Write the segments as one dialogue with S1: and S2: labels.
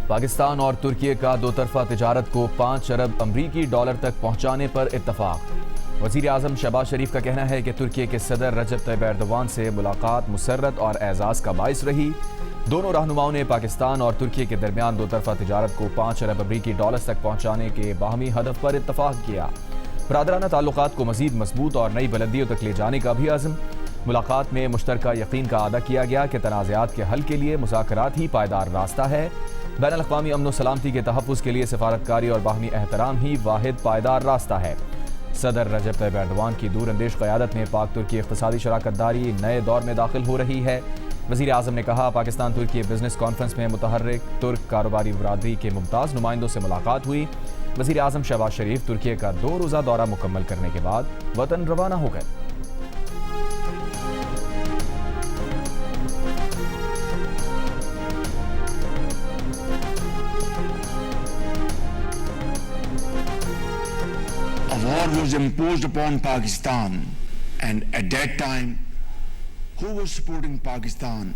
S1: पाकिस्तान और तुर्की का दोतरफा तिजारत को 5 अरब अमरीकी डॉलर तक पहुंचाने पर इत्तफाक। वज़ीर आज़म शहबाज शरीफ का कहना है कि तुर्की के सदर रजब तैयब एर्दोगान से मुलाकात मुसर्रत और एजाज़ का बाइस रही। दोनों रहनुमाओं ने पाकिस्तान और तुर्की के दरमियान दोतरफा तिजारत को 5 अरब अमरीकी डॉलर तक पहुंचाने के बाहमी हदफ पर इत्तफाक किया। बरादराना ताल्लुकात को मज़ीद मजबूत और नई बुलंदियों तक ले जाने का भी आज़म। मुलाकात में मुश्तरका यकीन का अदा किया गया कि तनाज़ात के हल के लिए मुज़ाकरात ही पायदार रास्ता है। बैनुल अक़वामी अमन व सलामती के तहफ़्फ़ुज़ के लिए सिफारतकारी और बाहमी एहतराम ही वाहिद पायदार रास्ता है। सदर रजब तैयब एर्दोगान की दूरअंदेश क़यादत में पाक तुर्की इक़्तिसादी शराकतदारी नए दौर में दाखिल हो रही है। वज़ीर आज़म ने कहा, पाकिस्तान तुर्की बिजनेस कॉन्फ्रेंस में मुतहर्रिक तुर्क कारोबारी बरादरी के मुमताज़ नुमाइंदों से मुलाकात हुई। वज़ीर आज़म शहबाज शरीफ तुर्की का 2 रोज़ा दौरा मुकम्मल करने के बाद वतन रवाना हो गए।
S2: A war was imposed upon Pakistan, and at that time, who was supporting Pakistan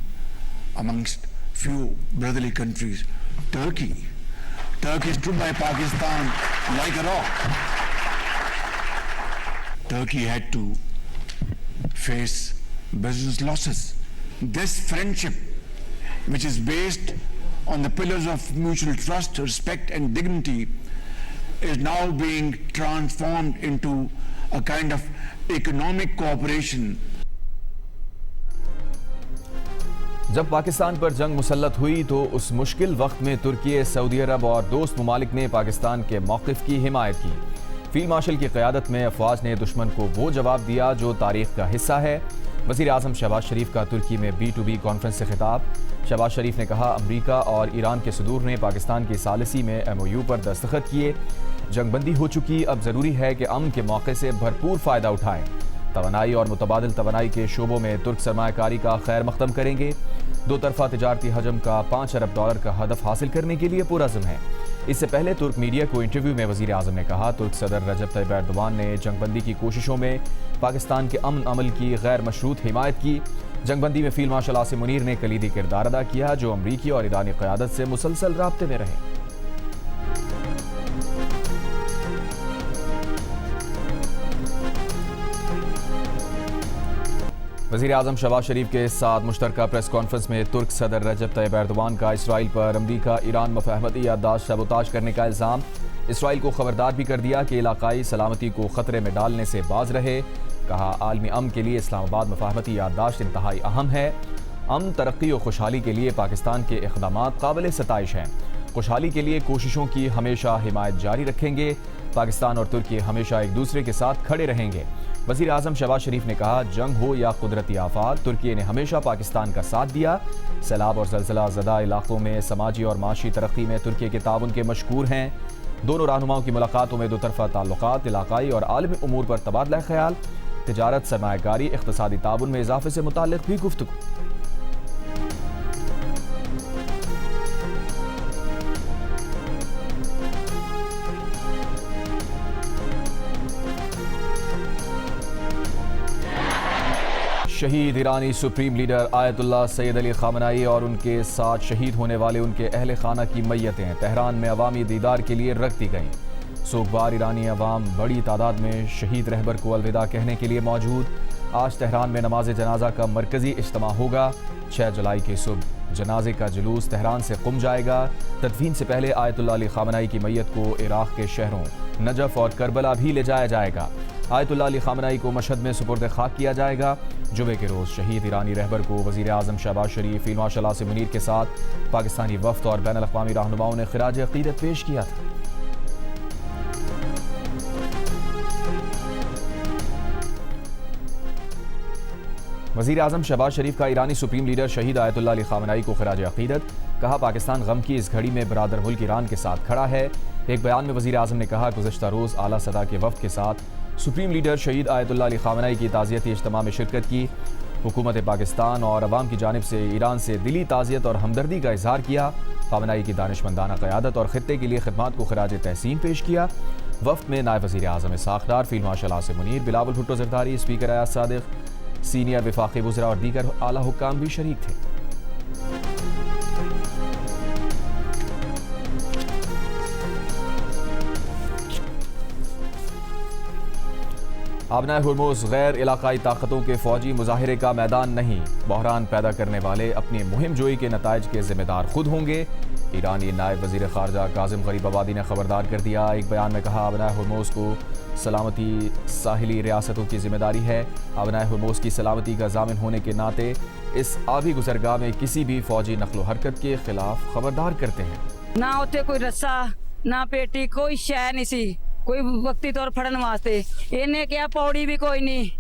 S2: amongst few brotherly countries? Turkey. Turkey stood by Pakistan like a rock. Turkey had to face business losses. This friendship, which is based on the pillars of mutual trust, respect and dignity, is now being transformed into a kind of economic cooperation.
S1: जब पाकिस्तान पर जंग मुसल्लत हुई तो उस मुश्किल वक्त में तुर्की, Saudi अरब और दोस्त ममालिक ने पाकिस्तान के मौक़िफ़ की हिमायत की। फील्ड मार्शल की क़यादत में अफवाज ने दुश्मन को वो जवाब दिया जो तारीख़ का हिस्सा है। वज़ीर आज़म शहबाज शरीफ का तुर्की में B2B कॉन्फ्रेंस से खिताब। शहबाज शरीफ ने कहा, अमरीका और ईरान के सदूर ने पाकिस्तान की सालिसी में MOU पर दस्तखत किए। जंगबंदी हो चुकी, अब ज़रूरी है कि अमन के मौके से भरपूर फ़ायदा उठाएं। तवानाई और मुतबादिल तवानाई के शोबों में तुर्क सरमायाकारी का खैर मक़दम करेंगे। दोतरफा तिजारती हजम का 5 अरब डॉलर का हदफ हासिल करने के लिए पुरअज़्म है। इससे पहले तुर्क मीडिया को इंटरव्यू में वज़ीर आज़म ने कहा, तुर्क सदर रजब तैयब एर्दोगान ने जंगबंदी की कोशिशों में पाकिस्तान के अमन अमल की गैर मशरूत हिमायत की। जंगबंदी में फील्ड मार्शल आसिम मुनीर ने कलीदी किरदार अदा किया, जो अमरीकी और ईरानी क़यादत से मुसलसल राब्ते में रहे। वज़ीर आज़म शहबाज शरीफ के साथ मुश्तरका प्रेस कॉन्फ्रेंस में तुर्क सदर रजब तैयब एर्दोगान का इसराइल पर अमरीका ईरान मफाहमती याददाश्त सबोताज करने का इल्ज़ाम। इसराइल को खबरदार भी कर दिया कि इलाकाई सलामती को ख़तरे में डालने से बाज रहे। कहा, आलमी अमन के लिए इस्लामाबाद मफाहमती याददाश्त इंतहाई अहम है। अमन, तरक्की और खुशहाली के लिए पाकिस्तान के इक़दामात काबिल सताइश हैं। खुशहाली के लिए कोशिशों की हमेशा हिमायत जारी रखेंगे। पाकिस्तान और तुर्की हमेशा एक दूसरे के साथ खड़े रहेंगे। वज़ीर आज़म शहबाज शरीफ ने कहा, जंग हो या कुदरती आफात, तुर्की ने हमेशा पाकिस्तान का साथ दिया। सैलाब और ज़लज़ला ज़दा इलाकों में समाजी और माशी तरक्की में तुर्की के ताउन के मशकूर हैं। दोनों रहनुमाओं की मुलाकातों में दोतरफा ताल्लुकात, इलाकाई और आलमी उमूर पर तबादला ख्याल, तिजारत, सरमायाकारी, इक़्तिसादी ताउन में इजाफे से मुताल्लिक़ भी गुफ्तगू। शहीद ईरानी supreme leader Ayatollah Syed Ali Khamenei और उनके साथ शहीद होने वाले उनके अहल खाना की मैयतें तेहरान में अवामी दीदार के लिए रख दी गईं। सोगवार ईरानी अवाम बड़ी तादाद में शहीद रहबर को अलविदा कहने के लिए मौजूद। आज तेहरान में नमाज जनाजा का मरकज़ी इज्तिमा होगा। 6 जुलाई की सुबह जनाजे का जुलूस तेहरान से क़ुम जाएगा। तदफीन से पहले आयतुल्लाह अली ख़ामनेई की मैयत को इराक़ के शहरों नजफ़ और करबला भी ले जाया जाएगा। आयतुल्लाह अली ख़ामनेई को मशहद में सुपुर्द खाक किया जाएगा। जुमे के रोज़ शहीद ईरानी रहबर को वज़ीर आज़म शहबाज शरीफ, फील्ड मार्शल आसिम मुनीर के साथ पाकिस्तानी वफ़द और बैनुल अक़वामी रहनुमाओं ने ख़िराज अक़ीदत पेश किया था। वज़ीर आज़म शहबाज शरीफ का ईरानी सुप्रीम लीडर शहीद आयतुल्लाह अली ख़ामनेई को ख़िराज अक़ीदत। कहा, पाकिस्तान गम की इस घड़ी में बरादर मुल्क ईरान के साथ खड़ा है। एक बयान में वज़ीर आज़म ने कहा, गुज़श्ता रोज़ आला सदा के वफ़द के साथ सुप्रीम लीडर शहीद आयतुल्लाह अली ख़ामनेई की ताज़ियती इज्तिमा में शिरकत की। हुकूमत पाकिस्तान और अवाम की जानिब से ईरान से दिली ताज़ियत और हमदर्दी का इजहार किया। ख़ामनेई की दानिशमंदाना क़यादत और ख़ित्ते के लिए खिदमात को ख़िराज तहसीन पेश किया। वफ़द में नायब वज़ीर आज़म Ishaq Dar, field marshal Asim Munir, Bilawal Bhutto Zardari, speaker Ayaz Sadiq, senior वफाक़ी वज़रा और दीगर आला हुक्काम भी शरीक थे। आबनाए हुर्मुज़ गैर इलाकाई ताकतों के फौजी मुजाहिरे का मैदान नहीं, बहरान पैदा करने वाले अपनी मुहिम जोई के नताइज के जिम्मेदार खुद होंगे। ईरानी नायब वज़ीर ख़ारजा काज़िम गरीबाबादी ने खबरदार कर दिया। एक बयान में कहा, आबनाए हुर्मुज़ को सलामती साहिली रियासतों की जिम्मेदारी है। आबनाए हुर्मुज़ की सलामती का ज़ामिन होने के नाते इस आबी गुज़रगाह में किसी भी फौजी नकलो हरकत के खिलाफ खबरदार करते हैं।
S3: ना उत्थे कोई रस्सा ना पेटी कोई शै नहीं सी, कोई वक्ती तौर फड़न वास्ते। इन्हें क्या पौड़ी भी कोई नहीं,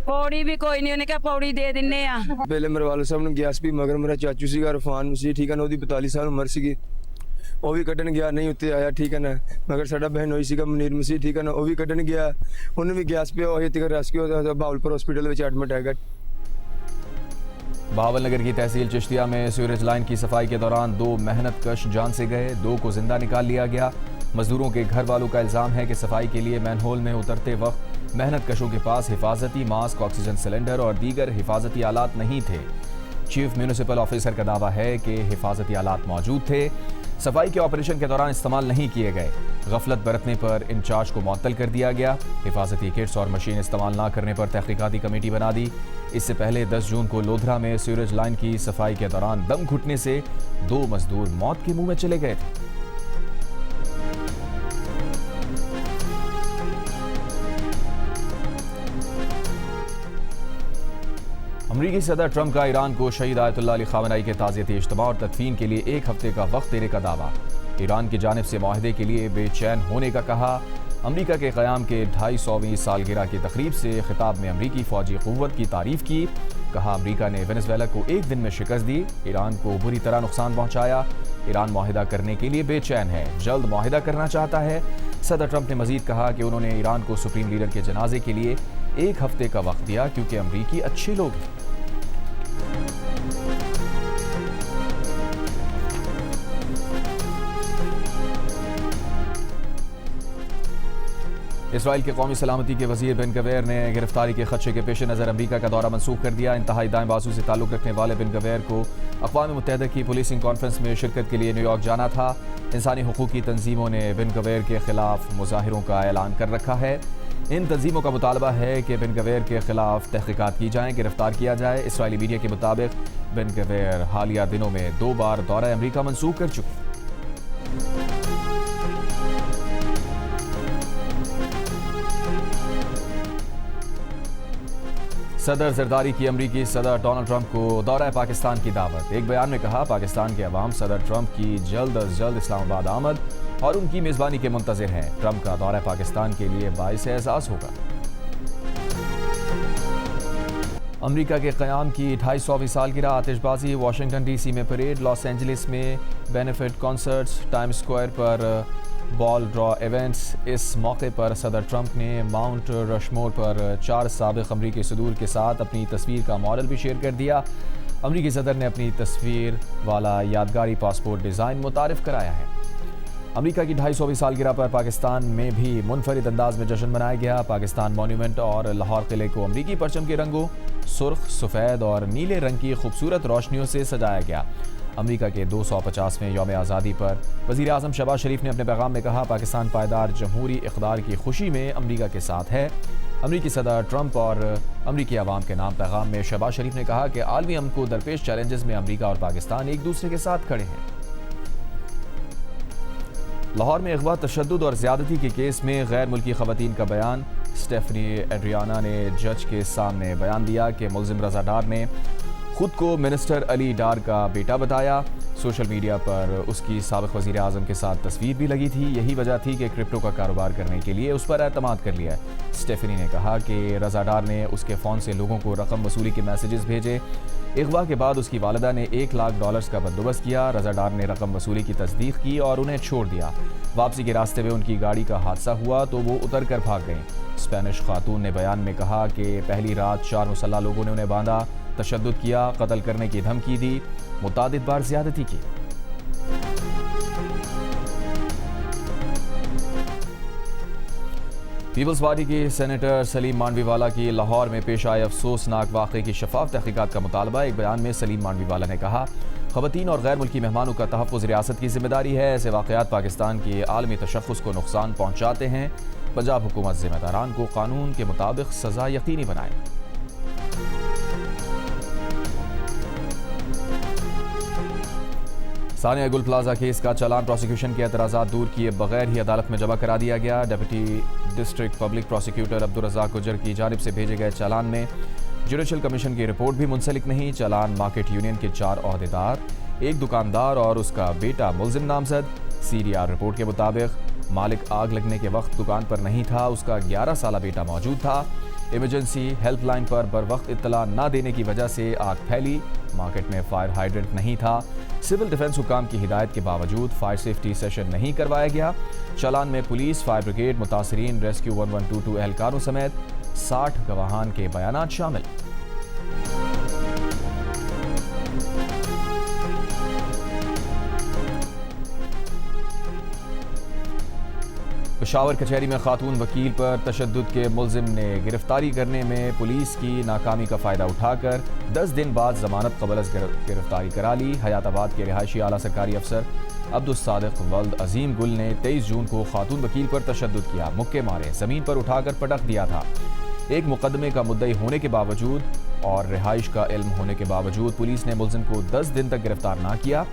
S3: पौड़ी भी कोई नहीं, उन्हें क्या पौड़ी दे दिन्ने आ।
S4: पहले मेरे वाले साहब ने गैस भी मगर मेरा चाचू सीगा रफान मसीह, ठीक है ना, 42 साल उम्र सीगी, वो भी कटन गया नहीं उत्ते आया, ठीक है ना। मगर साडा बहन होई सीगा मुनीर मसीह, ठीक है ना, वो भी कटन गया, उन्हें भी गैस पे होई तक रेस्क्यू बहावलपुर हॉस्पिटल में एडमिट है।
S1: बहावलनगर की तहसील चिश्तिया में सीवरेज लाइन की सफाई के दौरान 2 मेहनतकश जान से गए, 2 को जिंदा निकाल लिया गया। मजदूरों के घर वालों का इल्जाम है कि सफाई के लिए मैनहोल में उतरते वक्त मेहनतकशों के पास हिफाजती मास्क, ऑक्सीजन सिलेंडर और दीगर हिफाजती आलात नहीं थे। चीफ म्यूनिसिपल ऑफिसर का दावा है कि हिफाजती आलात मौजूद थे, सफाई के ऑपरेशन के दौरान इस्तेमाल नहीं किए गए। गफलत बरतने पर इंचार्ज को मुअत्तल कर दिया गया। हिफाजती किट्स और मशीन इस्तेमाल न करने पर तहकीकाती कमेटी बना दी। इससे पहले 10 जून को लोधरा में सीवरेज लाइन की सफाई के दौरान दम घुटने से 2 मजदूर मौत के मुंह में चले गए थे। अमरीकी सदर ट्रंप का ईरान को शहीद आयतुल्लाह अली खामेनी के ताज़ियती इज्तिमा और तदफीन के लिए 1 हफ्ते का वक्त देने का दावा। ईरान की जानिब से मुआहदे के लिए बेचैन होने का कहा। अमरीका के क़याम के 250वीं सालगिरह की तकरीब से खिताब में अमरीकी फ़ौजी क़ुव्वत की तारीफ़ की। कहा, अमरीका ने वेनेज़ुएला को 1 दिन में शिकस्त दी, ईरान को बुरी तरह नुकसान पहुँचाया। ईरान मुआहदा करने के लिए बेचैन है, जल्द मुआहदा करना चाहता है। सदर ट्रंप ने मज़ीद कहा कि उन्होंने ईरान को सुप्रीम लीडर के जनाजे के लिए 1 हफ्ते का वक्त दिया क्योंकि अमरीकी अच्छे लोग हैं। इसराइल के कौमी सलामती के वजीर बिन गवेर ने गिरफ्तारी के खदशे के पेश नज़र अमरीका का दौरा मनसूख कर दिया। इंतहाई दाएं बाजू से ताल्लुक़ रखने वाले बिन गवेर को अक़वाम मुत्तहिदा की पुलिसिंग कॉन्फ्रेंस में शिरकत के लिए न्यूयॉर्क जाना था। इंसानी हुकूक़ की तंजीमों ने बिन गवेर के खिलाफ मुजाहिरों का ऐलान कर रखा है। इन तंजीमों का मुतालबा है कि बिन गवेर के खिलाफ तहक़ीक़ात की जाएँ, गिरफ्तार किया जाए। इसराइली मीडिया के मुताबिक बिन गवेर हालिया दिनों में 2 बार दौरा अमरीका मनसूख कर चुके। सदर जरदारी की अमरीकी सदर डोनाल्ड ट्रंप को दौरा पाकिस्तान की दावत। एक बयान में कहा, पाकिस्तान के अवाम सदर ट्रंप की जल्द अज जल्द इस्लामाबाद आमद और उनकी मेज़बानी के मुंतज़िर हैं। ट्रंप का दौरा पाकिस्तान के लिए बाइस एज़ाज़ होगा। अमरीका के क़याम की 250वीं सालगिरह, आतिशबाजी, वाशिंगटन DC में परेड, लॉस एंजलिस में बेनिफिट कॉन्सर्ट्स, टाइम स्क्वायर पर बॉल ड्रॉ इवेंट्स। इस मौके पर सदर ट्रंप ने माउंट रशमोर पर 4 साबिक़ अमरीकी सदूर के साथ अपनी तस्वीर का मॉडल भी शेयर कर दिया। अमरीकी सदर ने अपनी तस्वीर वाला यादगारी पासपोर्ट डिज़ाइन मुतारिफ कराया है। अमरीका की 250वीं सालगिरह पर पाकिस्तान में भी मुनफरिद अंदाज में जश्न मनाया गया। पाकिस्तान मॉन्यूमेंट और लाहौर किले को अमरीकी परचम के रंगों सुर्ख, सफ़ेद और नीले रंग की खूबसूरत रोशनियों से सजाया गया। अमरीका के 250वें यौम आज़ादी पर वज़ीर आज़म शहबाज शरीफ ने अपने पैगाम में कहा, पाकिस्तान पायदार जमहूरी इक़्तिदार की खुशी में अमरीका के साथ है। अमरीकी सदर ट्रंप और अमरीकी अवाम के नाम पैगाम में शहबाज शरीफ ने कहा कि आलमी अमन को दरपेश चैलेंजेस में अमरीका और पाकिस्तान एक दूसरे के साथ खड़े हैं। लाहौर में अगवा, तशद्दुद और ज़्यादती के केस में गैर मुल्की ख़वातीन का बयान। स्टेफनी एड्रियाना ने जज के सामने बयान दिया कि मुल्ज़िम रज़ा डार ने खुद को मिनिस्टर अली डार का बेटा बताया। सोशल मीडिया पर उसकी साबिक़ वज़ीर आज़म के साथ तस्वीर भी लगी थी। यही वजह थी कि क्रिप्टो का कारोबार करने के लिए उस पर एतमाद कर लिया। स्टेफनी ने कहा कि रज़ा डार ने उसके फ़ोन से लोगों को रकम वसूली के मैसेजेस भेजे। अगवा के बाद उसकी वालिदा ने $1 लाख का बंदोबस्त किया। रज़ा डार ने रकम वसूली की तस्दीक की और उन्हें छोड़ दिया। वापसी के रास्ते में उनकी गाड़ी का हादसा हुआ तो वो उतर कर भाग गईं। स्पेनिश खातून ने बयान में कहा कि पहली रात 4 मुसल्लह लोगों ने उन्हें बांधा, तशद्दुद किया, कत्ल करने की धमकी दी, मुतादिद बार ज़्यादती की। पीपल्स पार्टी की सेनेटर सलीम मांडवीवाला की लाहौर में पेश आए अफसोसनाक वाक़े की शफाफ तहकीकात का मुतालबा। एक बयान में सलीम मांडवीवाला ने कहा, ख़वातीन और गैर मुल्की मेहमानों का तहफ़्फ़ुज़ रियासत की जिम्मेदारी है। ऐसे वाक़यात पाकिस्तान के आलमी तशख़्ख़ुस को नुकसान पहुँचाते हैं। पंजाब हुकूमत जिम्मेदारान को कानून के मुताबिक सजा यकीनी बनाए। सानिया गुल प्लाजा केस का चालान प्रोसिक्यूशन के एतराज़ात दूर किए बगैर ही अदालत में जमा करा दिया गया। Deputy district public prosecutor Abdul Razzaq Gujar की जानिब से भेजे गए चालान में जुडिशल कमीशन की रिपोर्ट भी मुंसलिक नहीं। चालान मार्केट यूनियन के 4 ओहदेदार, एक दुकानदार और उसका बेटा मुलजिम नामजद। CDR रिपोर्ट के मुताबिक मालिक आग लगने के वक्त दुकान पर नहीं था, उसका 11 साला बेटा मौजूद था। इमरजेंसी हेल्पलाइन पर बरवक्त इत्तला न देने की वजह से आग फैली। मार्केट में फायर हाइड्रेंट नहीं था। सिविल डिफेंस हुकाम की हिदायत के बावजूद फायर सेफ्टी सेशन नहीं करवाया गया। चालान में पुलिस, फायर ब्रिगेड, मुतासरीन, रेस्क्यू 1122 एहलकारों समेत 60 गवाहान के बयानात शामिल। पेशावर कचहरी में खातून वकील पर तशद्दुद के मुलजिम ने गिरफ्तारी करने में पुलिस की नाकामी का फ़ायदा उठाकर 10 दिन बाद जमानत कबल गिरफ्तारी करा ली। हयाताबाद के रिहायशी आला सरकारी अफसर अब्दुल सादिक वल्द अजीम गुल ने 23 जून को खातून वकील पर तशद्दुद किया, मुक्के मारे, ज़मीन पर उठाकर पटक दिया था। एक मुकदमे का मुद्दई होने के बावजूद और रिहाइश का इल्म होने के बावजूद पुलिस ने मुलजिम को 10 दिन तक गिरफ्तार ना किया।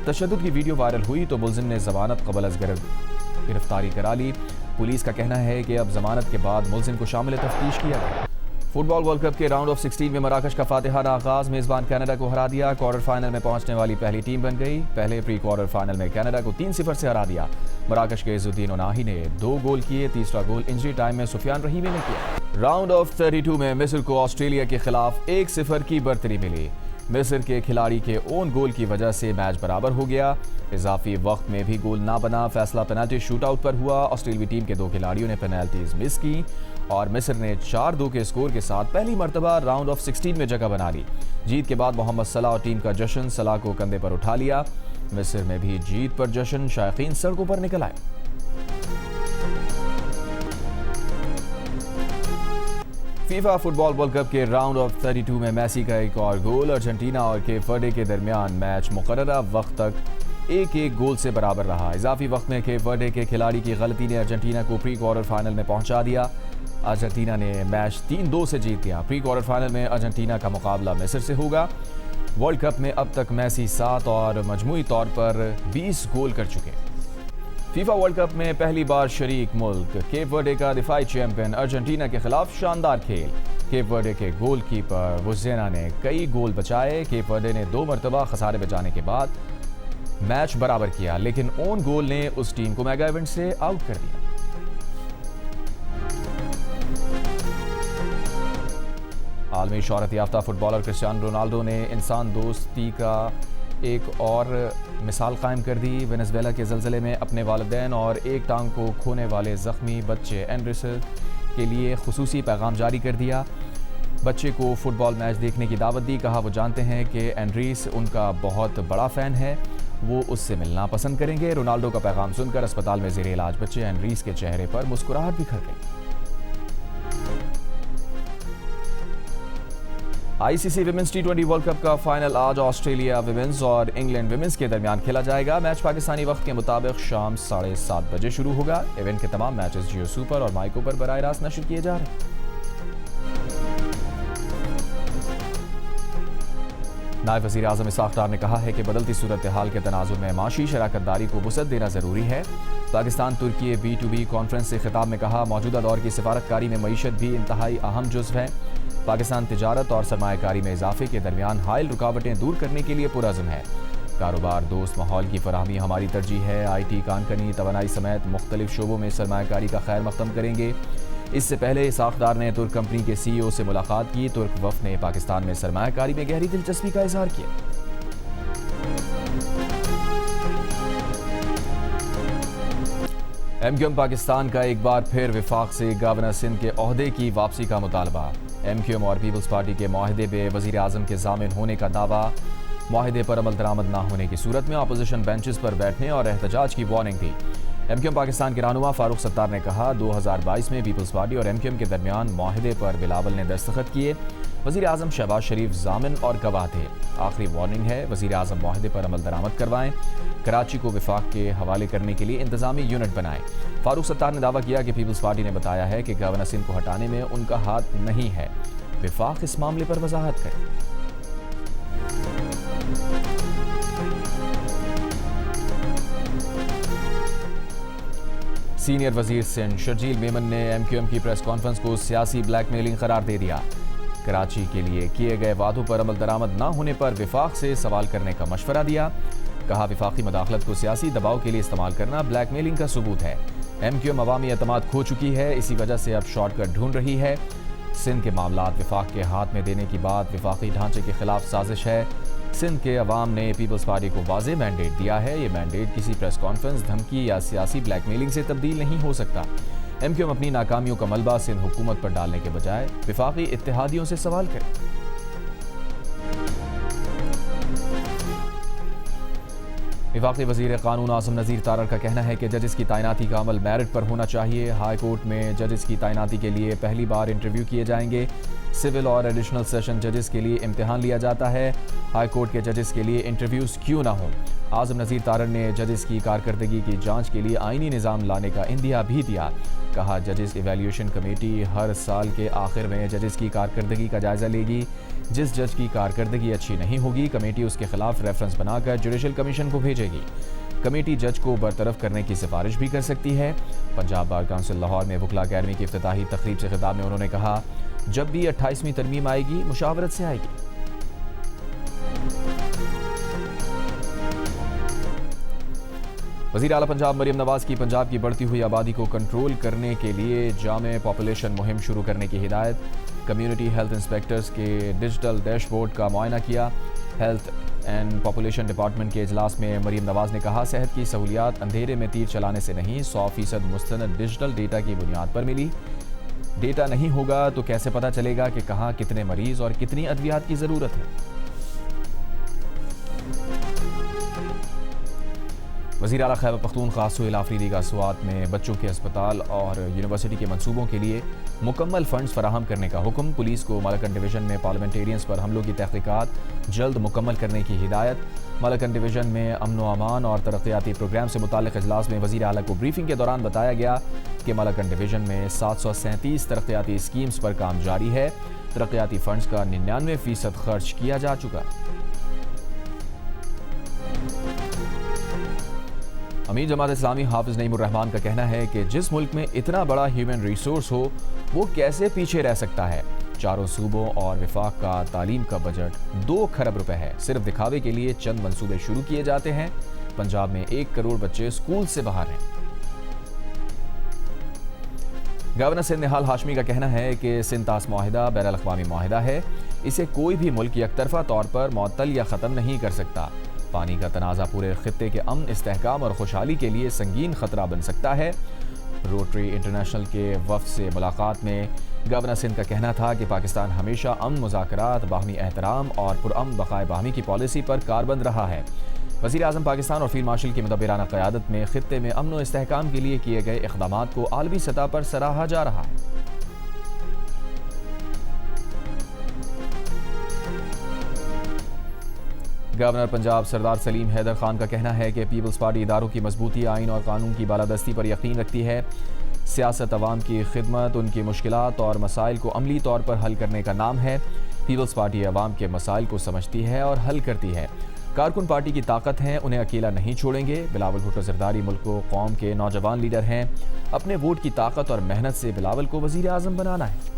S1: तशद्दुद की वीडियो वायरल हुई तो मुलजिम ने जमानत कबल गिरफ्तारी करा ली। पुलिस का कहना है कि अब जमानत के बाद मुलजिम को शामिल तफ्तीश किया गया। फुटबॉल वर्ल्ड कप के राउंड ऑफ 16 में मराकश का फातिहाना आगाज, मेजबान कनाडा को हरा दिया। क्वार्टर फाइनल में पहुंचने वाली पहली टीम बन गई। पहले प्री क्वार्टर फाइनल में कनाडा को 3-0 से हरा दिया। मराकश के इजुद्दीन ओनाही ने 2 गोल किए, तीसरा गोल इंजरी टाइम में सुफियान रहीमी ने किया। राउंड ऑफ 32 में मिस्र को ऑस्ट्रेलिया के खिलाफ 1-0 की बढ़तरी मिली। मिस्र के खिलाड़ी के ओन गोल की वजह से मैच बराबर हो गया। इजाफी वक्त में भी गोल ना बना। फैसला पेनल्टी शूटआउट पर हुआ। ऑस्ट्रेलियाई टीम के 2 खिलाड़ियों ने पेनल्टीज मिस की और मिस्र ने 4-2 के स्कोर के साथ पहली मरतबा राउंड ऑफ 16 में जगह बना ली। जीत के बाद मोहम्मद सलाह और टीम का जश्न, सलाह को कंधे पर उठा लिया। मिस्र में भी जीत पर जश्न, शायकीन सड़कों पर निकल आए। फीफा फुटबॉल वर्ल्ड कप के राउंड ऑफ 32 में मेसी का एक और गोल। अर्जेंटीना और केप वर्डे के दरमियान मैच मुकर्ररा वक्त तक 1-1 गोल से बराबर रहा। इजाफी वक्त में केप वर्डे के खिलाड़ी की गलती ने अर्जेंटीना को प्री क्वार्टर फाइनल में पहुंचा दिया। अर्जेंटीना ने मैच 3-2 से जीत लिया। प्री क्वार्टर फाइनल में अर्जेंटीना का मुकाबला मिस्र से होगा। वर्ल्ड कप में अब तक मेसी 7 और मजमूई तौर पर 20 गोल कर चुके। फीफा वर्ल्ड कप में पहली बार शरीक मुल्क केप वर्डे का दिफाई चैंपियन अर्जेंटीना के खिलाफ शानदार खेल। केप वर्डे के गोलकीपर वुजेना ने कई गोल बचाए। केप वर्डे ने 2 मरतबा खसारे बचाने के बाद मैच बराबर किया, लेकिन ओन गोल ने उस टीम को मेगा इवेंट से आउट कर दिया। आलमी शोहरत याफ्ता फुटबॉलर क्रिस्टियानो रोनाल्डो ने इंसान दोस्ती का एक और मिसाल कायम कर दी। वेनेजुएला के ज़लज़ले में अपने वालिदैन और एक टांग को खोने वाले ज़ख्मी बच्चे एंड्रिस के लिए खुसूसी पैगाम जारी कर दिया। बच्चे को फुटबॉल मैच देखने की दावत दी। कहा वो जानते हैं कि एंड्रीस उनका बहुत बड़ा फ़ैन है, वो उससे मिलना पसंद करेंगे। रोनाल्डो का पैगाम सुनकर अस्पताल में ज़ेरे इलाज बच्चे एंड्रीस के चेहरे पर मुस्कुराहट बिखर गई। ICC women's T20 world cup का फाइनल आज ऑस्ट्रेलिया विमेंस और इंग्लैंड विमेंस के दरमियान खेला जाएगा। मैच पाकिस्तानी वक्त के मुताबिक शाम 7:30 बजे शुरू होगा। इवेंट के तमाम मैचेस जियो सुपर और माइको पर बराह रास्त नशर किए जा रहे हैं। नायब वज़ीर आज़म इसाक़ डार ने कहा है कि बदलती सूरत हाल के तनाज़ुर में माशी शराकतदारी को वुसअत देना ज़रूरी है। पाकिस्तान तुर्की B2B कॉन्फ्रेंस से खिताब में कहा, मौजूदा दौर की सिफारतकारी में मईशत भी इंतहाई अहम जुज़्व है। पाकिस्तान तिजारत और सरमायाकारी में इजाफे के दरमियान हाइल रुकावटें दूर करने के लिए पुरअज़्म है। कारोबार दोस्त माहौल की फराहमी हमारी तरजीह है। IT, कानकनी, तवानाई समेत मुख्तलिफ शोबों में सरमायाकारी का खैर मक़दम करेंगे। इससे पहले इसाक़ डार ने तुर्क कंपनी के CEO से मुलाकात की। तुर्क वफ़द ने पाकिस्तान में सरमायाकारी में गहरी दिलचस्पी का इज़हार किया। MQM पाकिस्तान का एक बार फिर विफाक से गवर्नर सिंध के ओहदे की वापसी का मुतालबा। MQM और पीपल्स पार्टी के माहिदे पे वज़ीर आज़म के ज़ामिन होने का दावा। माहिदे पर अमल दरामद न होने की सूरत में अपोजिशन बेंचेस पर बैठने और एहतजाज की वार्निंग थी। MQM पाकिस्तान के रहनुमा फारूक सत्तार ने कहा, 2022 में पीपल्स पार्टी और MQM के दरमियान माहिदे पर बिलावल ने दस्तखत किए। वज़ीर आज़म शहबाज शरीफ जामिन और गवाह थे। आखिरी वार्निंग है, वज़ीर आज़म मुआहदे पर अमल दरामद करवाएं। कराची को विफाक के हवाले करने के लिए इंतजामी यूनिट बनाएं। फारूक सत्तार ने दावा किया कि पीपल्स पार्टी ने बताया है कि गवर्नर सिंध को हटाने में उनका हाथ नहीं है। विफाक इस मामले पर वजाहत करे। सीनियर वजीर सिंध शर्जील मेमन ने MQM की प्रेस कॉन्फ्रेंस को सियासी ब्लैकमेलिंग करार दे दिया। कराची के लिए किए गए वादों पर अमल दरामद न होने पर विफाक से सवाल करने का मशवरा दिया। कहा, विफाकी मदाखलत को सियासी दबाव के लिए इस्तेमाल करना ब्लैकमेलिंग का सबूत है। MQM अवामी एतमाद खो चुकी है, इसी वजह से अब शॉर्टकट ढूंढ रही है। सिंध के मामलात विफाक के हाथ में देने की बात विफाकी ढांचे के खिलाफ साजिश है। सिंध के अवाम ने पीपल्स पार्टी को वाज़े मैंडेट दिया है। ये मैंडेट किसी प्रेस कॉन्फ्रेंस, धमकी या सियासी ब्लैकमेलिंग से तब्दील नहीं हो सकता। MQM अपनी नाकामियों का मलबा सिंध हुकूमत पर डालने के बजाय विफाकी इत्तेहादियों से सवाल करे। विफाकी वज़ीर कानून आज़म नज़ीर तारर का कहना है कि जजेस की तैनाती का अमल मेरिट पर होना चाहिए। हाई कोर्ट में जजेस की तैनाती के लिए पहली बार इंटरव्यू किए जाएंगे। सिविल और एडिशनल सेशन जजेस के लिए इम्तिहान लिया जाता है। हाई कोर्ट के जजेस के लिए इंटरव्यूज़ क्यों ना हो। आज़म नज़ीर तारर ने जजेस की कारकर्दगी की जांच के लिए आईनी निज़ाम लाने का इंदिया भी दिया। कहा, जजेस इवैल्यूएशन कमेटी हर साल के आखिर में जजेस की कारकर्दगी का जायजा लेगी। जिस जज की कारकर्दगी अच्छी नहीं होगी, कमेटी उसके खिलाफ रेफरेंस बनाकर जुडिशल कमीशन को भेजेगी। कमेटी जज को बरतरफ करने की सिफारिश भी कर सकती है। पंजाब बार काउंसिल लाहौर में वकला अकेडमी की इफ्तिताही तकरीब से खिताब में उन्होंने कहा, जब भी 28वीं तरमीम आएगी मुशावरत से आएगी। वज़ीर आला पंजाब मरियम नवाज की पंजाब की बढ़ती हुई आबादी को कंट्रोल करने के लिए जामे पॉपुलेशन मुहिम शुरू करने की हिदायत। कम्युनिटी हेल्थ इंस्पेक्टर्स के डिजिटल डैशबोर्ड का मुआयना किया। हेल्थ एंड पॉपुलेशन डिपार्टमेंट के इजलास में मरियम नवाज ने कहा, सेहत की सहूलियात अंधेरे में तीर चलाने से नहीं, 100% मुस्तनद डिजिटल डेटा की बुनियाद पर मिली। डेटा नहीं होगा तो कैसे पता चलेगा कि कहाँ कितने मरीज और कितनी अद्वियात की ज़रूरत है। वज़ीर आला खैबर पख्तूनख्वा सुहेल आफरीदी का स्वात में बच्चों के अस्पताल और यूनिवर्सिटी के मंसूबों के लिए मुकम्मल फंड्स फराहम करने का हुक्म। पुलिस को मलकन डिवीज़न में पार्लियामेंटेरियंस पर हमलों की तहकीकात जल्द मुकम्मल करने की हिदायत। मलकन डिवीज़न में अमन व अमान और तरक्याती प्रोग्राम से मुताल्लिक़ इजलास में वज़ीर आला को ब्रीफिंग के दौरान बताया गया कि मलकन डिवीज़न में 737 तरक्याती स्कीम्स पर काम जारी है। तरक्याती फंड्स का 99% खर्च किया जा चुका। अमीर जमात इस्लामी हाफिज नईमुर रहमान का कहना है कि जिस मुल्क में इतना बड़ा ह्यूमन रिसोर्स हो वो कैसे पीछे रह सकता है। चारों सूबों और विफाक का तालीम का बजट 2 खरब रुपए है। सिर्फ दिखावे के लिए चंद मंसूबे शुरू किए जाते हैं। पंजाब में 1 करोड़ बच्चे स्कूल से बाहर हैं। गवर्नर सिंध निहाल हाशमी का कहना है कि सिंध तास मुआहिदा बैनुल अक़वामी मुआहिदा है। इसे कोई भी मुल्क यकतरफा तौर पर मुअत्तल या ख़त्म नहीं कर सकता। पानी का तनाज़ा पूरे खित्ते के अमन, इस्तेहकाम और खुशहाली के लिए संगीन खतरा बन सकता है। रोटरी इंटरनेशनल के वफ़द से मुलाकात में गवर्नर सिंध का कहना था कि पाकिस्तान हमेशा अमन, मुज़ाकरात, बाहमी एहतराम और पुरअमन बक़ाए बाहमी की पॉलिसी पर कारबंद रहा है। वज़ीर आज़म पाकिस्तान और फील्ड मार्शल की मुदब्बिराना क़यादत में खित्ते में अमन व इस्तेहकाम के लिए किए गए इक़दामात को आलमी सतह पर सराहा जा रहा है। गवर्नर पंजाब सरदार सलीम हैदर खान का कहना है कि पीपल्स पार्टी इदारों की मजबूती, आइन और कानून की बालादस्ती पर यकीन रखती है। सियासत अवाम की खिदमत, उनकी मुश्किलात और मसाइल को अमली तौर पर हल करने का नाम है। पीपल्स पार्टी अवाम के मसाइल को समझती है और हल करती है। कारकुन पार्टी की ताकत हैं, उन्हें अकेला नहीं छोड़ेंगे। बिलावल भुट्टो ज़रदारी मुल्क को कौम के नौजवान लीडर हैं। अपने वोट की ताकत और मेहनत से बिलावल को वज़ीर आज़म बनाना है।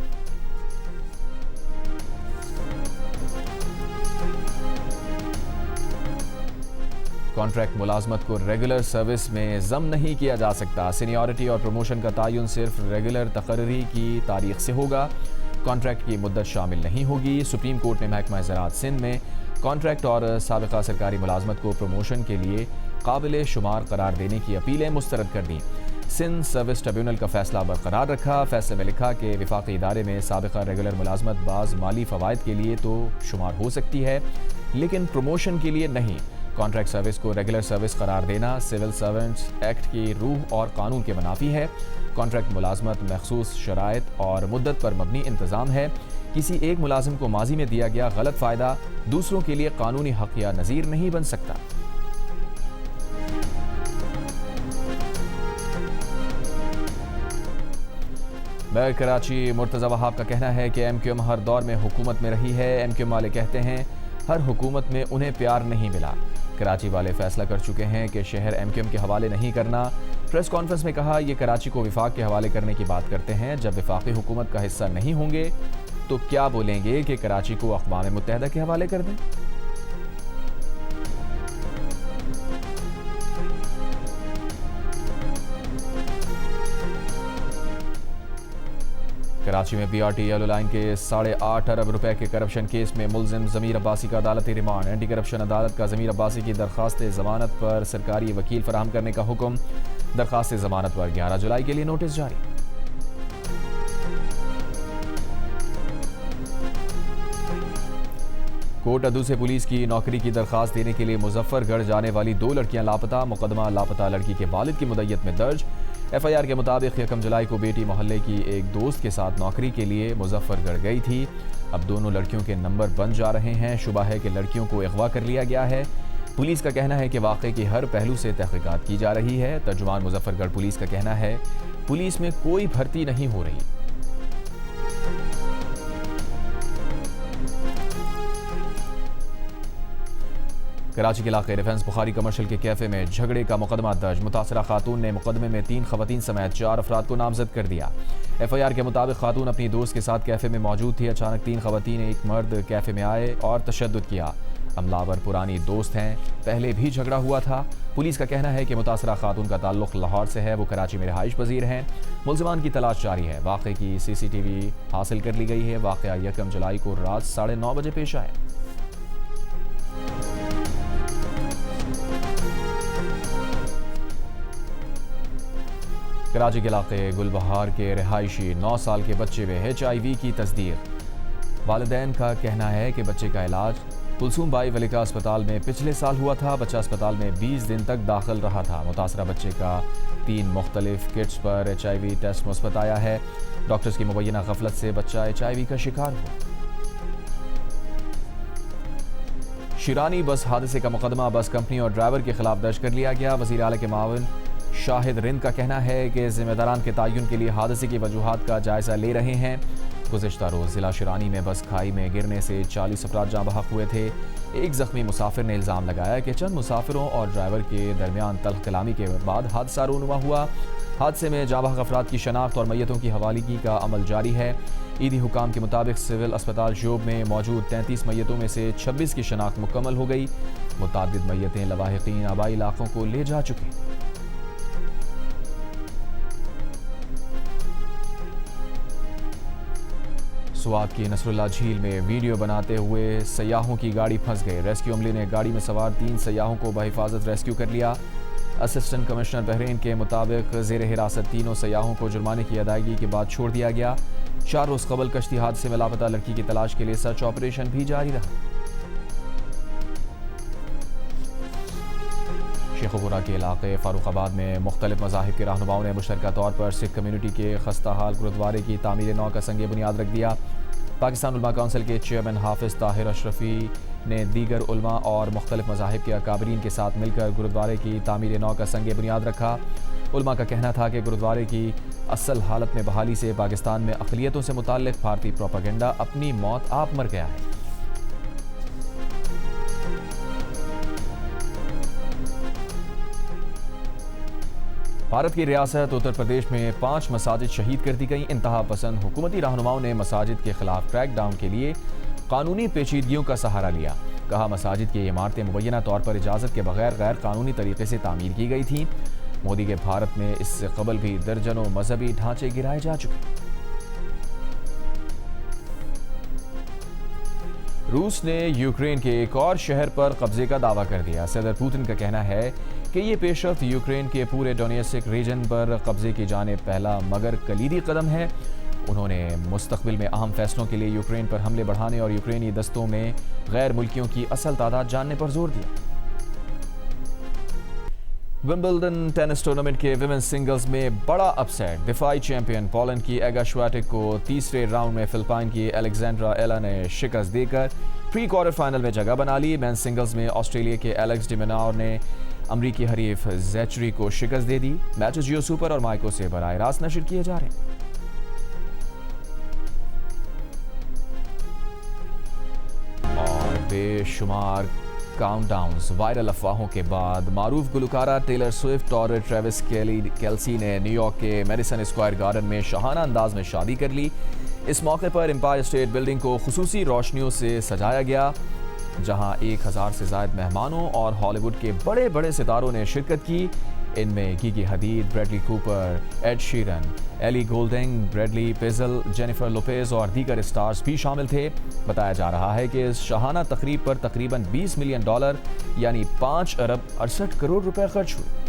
S1: कॉन्ट्रैक्ट मुलाजमत को रेगुलर सर्विस में ज़म नहीं किया जा सकता। सीनियरिटी और प्रमोशन का तयन सिर्फ रेगुलर तकर्री की तारीख से होगा। कॉन्ट्रैक्ट की मुद्दत शामिल नहीं होगी। सुप्रीम कोर्ट ने महकमा ज़राअत सिंध में कॉन्ट्रैक्ट और साबिक़ा सरकारी मुलाजमत को प्रमोशन के लिए काबिल शुमार करार देने की अपीलें मुस्तरद कर दी। सिंध सर्विस ट्रिब्यूनल का फैसला बरकरार रखा। फैसले में लिखा कि विफाकी इदारे में साबिक़ा रेगुलर मुलाजमत बाज़ माली फ़वाइद के लिए तो शुमार हो सकती है, लेकिन प्रमोशन के लिए नहीं। कॉन्ट्रैक्ट सर्विस को रेगुलर सर्विस करार देना सिविल सर्वेंट्स एक्ट की रूह और कानून के मुनाफी है। कॉन्ट्रैक्ट मुलाजमत मखसूस शराइत और मुद्दत पर मबनी इंतज़ाम है। किसी एक मुलाजिम को माजी में दिया गया गलत फ़ायदा दूसरों के लिए कानूनी हक या नज़ीर नहीं बन सकता। मेयर कराची मुर्तज़ा वहाब का कहना है कि MQM हर दौर में हुकूमत में रही है। MQM वाले कहते हैं हर हुकूमत में उन्हें प्यार नहीं मिला। कराची वाले फैसला कर चुके हैं कि शहर MQM के हवाले नहीं करना। प्रेस कॉन्फ्रेंस में कहा यह कराची को विफाक के हवाले करने की बात करते हैं। जब विफाकी हुकूमत का हिस्सा नहीं होंगे तो क्या बोलेंगे कि कराची को अक़वाम मुत्तहिदा के हवाले कर दें। कराची में BRT येलो लाइन के 8.5 अरब रुपए के करप्शन केस में मुलजिम ज़मीर अब्बासी का अदालती रिमांड। एंटी करप्शन अदालत का ज़मीर अब्बासी की दरख्वास्त ज़मानत पर सरकारी वकील फराहम करने का हुक्म। दरख्वास्त ज़मानत पर 11 जुलाई के लिए नोटिस जारी। कोट अदू से पुलिस की नौकरी की दरख्वास्त देने के लिए मुजफ्फरगढ़ जाने वाली 2 लड़कियां लापता। मुकदमा लापता लड़की के वालिद की मुद्दत में दर्ज। FIR के मुताबिक 1 जुलाई को बेटी मोहल्ले की एक दोस्त के साथ नौकरी के लिए मुजफ्फरगढ़ गई थी। अब दोनों लड़कियों के नंबर बन जा रहे हैं। शुबा है कि लड़कियों को अगवा कर लिया गया है। पुलिस का कहना है कि वाक़े की हर पहलू से तहक़ीक़ात की जा रही है। तर्जुमान मुजफ्फरगढ़ पुलिस का कहना है पुलिस में कोई भर्ती नहीं हो रही। कराची के इलाके डिफेंस बुखारी कमर्शियल के कैफे में झगड़े का मुकदमा दर्ज। मुतासरा खातून ने मुकदमे में 3 खवातीन समेत 4 अफराद को नामजद कर दिया। FIR के मुताबिक खातून अपनी दोस्त के साथ कैफे में मौजूद थी। अचानक 3 खवातीन एक मर्द कैफे में आए और तशद्दुद किया। हमलावर पुरानी दोस्त हैं, पहले भी झगड़ा हुआ था। पुलिस का कहना है कि मुतासरा खातून का ताल्लुक लाहौर से है। वो कराची में रिहाइश पजीर हैं। मुलजिमान की तलाश जारी है। वाक़े की CCTV हासिल कर ली गई है। वाक़या 1 जुलाई को रात 9:30 बजे पेश आया। कराची के इलाके गुलबहार के रिहायशी 9 साल के बच्चे में HIV की तस्दीक। वालिदैन का कहना है कि बच्चे का इलाज कुलसूम बाई वलिका अस्पताल में पिछले साल हुआ था। बच्चा अस्पताल में 20 दिन तक दाखिल रहा था। मुतासरा बच्चे का 3 मुख्तलिफ किट्स पर HIV टेस्ट मुस्बत आया है। डॉक्टर्स की मुबैना गफलत से बच्चा HIV का शिकार हुआ। शिरानी बस हादसे का मुकदमा बस कंपनी और ड्राइवर के खिलाफ दर्ज कर लिया गया। वज़ीर आला के मावन शाहिद रिंद का कहना है कि जिम्मेदारान के तयन के लिए हादसे की वजूहात का जायजा ले रहे हैं। गुज़िश्ता रोज़ जिला शिरानी में बस खाई में गिरने से 40 अफराद जाँ बहक हुए थे। एक जख्मी मुसाफिर ने इल्ज़ाम लगाया कि चंद मुसाफिरों और ड्राइवर के दरमियान तल्ख कलामी के बाद हादसा रूनुमा हुआ। हादसे में जाँ बहक अफराद की शनाख्त और मैयतों की हवालगी का अमल जारी है। ईदी हुकाम के मुताबिक सिविल अस्पताल शोब में मौजूद 33 मैयतों में से 26 की शनाख्त मुकम्मल हो गई। मुतअद्दिद मैयतें लवाहिकीन आबाई इलाकों को ले जा चुकी। स्वात की नसरुल्ला झील में वीडियो बनाते हुए सयाहों की गाड़ी फंस गई। रेस्क्यू अमले ने गाड़ी में सवार 3 सयाहों को बहिफाजत रेस्क्यू कर लिया। असिस्टेंट कमिश्नर बहरीन के मुताबिक ज़ेर हिरासत तीनों सयाहों को जुर्माने की अदायगी के बाद छोड़ दिया गया। 4 रोज़ कबल कश्ती हादसे में लापता लड़की की तलाश के लिए सर्च ऑपरेशन भी जारी रहा। शेखुपुरा के इलाके फारूखाबाद में मुख्तलिफ मज़ाहिब के रहनुमाओं ने मुश्तरका तौर पर सिख कम्यूनिटी के खस्ता हाल गुरुद्वारे की तामीर नौ का संग बुनियाद रख दिया। पाकिस्तान उलमा काउंसिल के चेयरमैन हाफिज़ ताहिर अशरफी ने दीगर उलमा और मुख्तलिफ मज़ाहिब के अकाबरीन के साथ मिलकर गुरुद्वारे की तामीर नौ का संग बुनियाद रखा। उलमा का कहना था कि गुरुद्वारे की असल हालत में बहाली से पाकिस्तान में अक़लियतों से मुताल्लिक़ भारतीय प्रोपेगेंडा अपनी मौत आप मर गया है। भारत की रियासत उत्तर प्रदेश में 5 मसाजिद शहीद कर दी गई। इंतहा पसंद हुकूमती रहनुमाओं ने मसाजिद के खिलाफ क्रैक डाउन के लिए कानूनी पेचीदगियों का सहारा लिया। कहा मसाजिद की इमारतें मुबैना तौर पर इजाज़त के बगैर गैर कानूनी तरीके से तामीर की गई थी। मोदी के भारत में इससे कबल भी दर्जनों मजहबी ढांचे गिराए जा चुके। रूस ने यूक्रेन के एक और शहर पर कब्जे का दावा कर दिया। सदर पुतिन का कहना है कि ये पेशरफ्त यूक्रेन के पूरे डोनेट्स्क रीजन पर कब्जे की जानिब पहला मगर कलीदी कदम है। उन्होंने मुस्तकबिल में अहम फैसलों के लिए यूक्रेन पर हमले बढ़ाने और यूक्रेनी दस्तों में गैर मुल्कियों की असल तादाद जानने पर जोर दिया। विंबलडन टेनिस टूर्नामेंट के विमेंस सिंगल्स में बड़ा अपसेट। दिफाई चैंपियन पोलैंड की एगा श्वाटेक को तीसरे राउंड में फिलिपाइन की एलेक्जेंड्रा एला ने शिकस्त देकर प्री क्वार्टर फाइनल में जगह बना ली। मेंस सिंगल्स में ऑस्ट्रेलिया के एलेक्स डिमिनार ने अमरीकी हरीफ ज़ेचरी को शिकस्त दे दी। मैचेस जियो सुपर और माइको से बराह रास्त नशर किए जा रहे हैं। और बेशुमार काउंटडाउन्स, वायरल अफवाहों के बाद मारूफ गुलकारा टेलर स्विफ्ट और ट्रेविस केल्सी ने न्यूयॉर्क के मैडिसन स्क्वायर गार्डन में शाहाना अंदाज में शादी कर ली। इस मौके पर एम्पायर स्टेट बिल्डिंग को खुसूसी रोशनियों से सजाया गया, जहां 1000 से ज़ायद मेहमानों और हॉलीवुड के बड़े बड़े सितारों ने शिरकत की। इनमें Gigi Hadid, Bradley Cooper, Ed Sheeran, Ellie Goulding, Bradley पिजल, जेनिफर लोपेज और दीगर स्टार्स भी शामिल थे। बताया जा रहा है कि इस शाहाना तकरीब पर तकरीबन $20 मिलियन यानी 5 अरब 68 करोड़ रुपए खर्च हुए।